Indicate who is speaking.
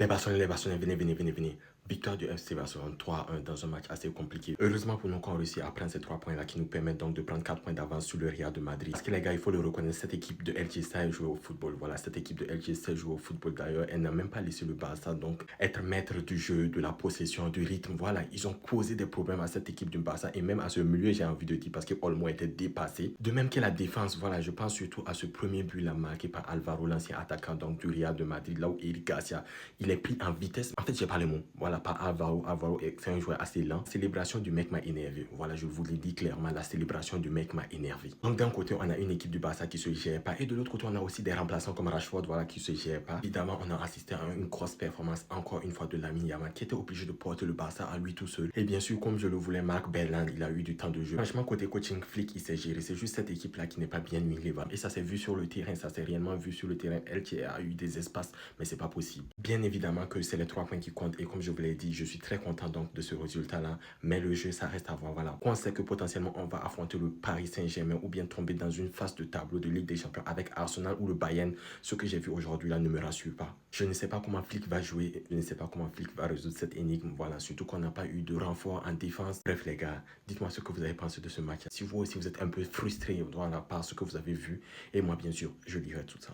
Speaker 1: Les Barcelonais, venez. Victoire du FC Barcelone 3-1 dans un match assez compliqué. Heureusement pour nous qu'on réussit à prendre ces 3 points-là qui nous permettent donc de prendre 4 points d'avance sur le Real de Madrid. Parce que les gars, il faut le reconnaître, cette équipe de LG sait jouer au football. Voilà, cette équipe de LG sait jouer au football d'ailleurs. Elle n'a même pas laissé le Barça donc être maître du jeu, de la possession, du rythme. Voilà, ils ont causé des problèmes à cette équipe du Barça et même à ce milieu, j'ai envie de dire, parce que Olmo était dépassé. De même que la défense, voilà, je pense surtout à ce premier but là marqué par Alvaro, l'ancien attaquant donc du Real de Madrid, là où Eric Garcia, il est pris en vitesse. En fait, j'ai pas les mots. Voilà, pas Alvaro. Alvaro, c'est un joueur assez lent. Célébration du mec m'a énervé. Voilà, je vous l'ai dit clairement, la célébration du mec m'a énervé. Donc, d'un côté, on a une équipe du Barça qui se gère pas. Et de l'autre côté, on a aussi des remplaçants comme Rashford, voilà, qui se gèrent pas. Évidemment, on a assisté à une grosse performance, encore une fois, de Lamine Yamal, qui était obligé de porter le Barça à lui tout seul. Et bien sûr, comme je le voulais, Marc Berland, il a eu du temps de jeu. Franchement, côté coaching flic, il s'est géré. C'est juste cette équipe-là qui n'est pas bien huilée. Et ça s'est vu sur le terrain, ça s'est réellement vu sur le terrain. Elle qui a eu des espaces, mais c'est pas possible. Bien évidemment que c'est les 3 points qui comptent. Et comme je vous l'ai dit, je suis très content donc de ce résultat-là. Mais le jeu, ça reste à voir. Voilà. On sait que potentiellement, on va affronter le Paris Saint-Germain ou bien tomber dans une phase de tableau de Ligue des Champions avec Arsenal ou le Bayern. Ce que j'ai vu aujourd'hui là ne me rassure pas. Je ne sais pas comment Flick va jouer. Je ne sais pas comment Flick va résoudre cette énigme. Voilà. Surtout qu'on n'a pas eu de renfort en défense. Bref, les gars, dites-moi ce que vous avez pensé de ce match. Si vous aussi vous êtes un peu frustré, voilà, par ce que vous avez vu. Et moi, bien sûr, je lirai tout ça.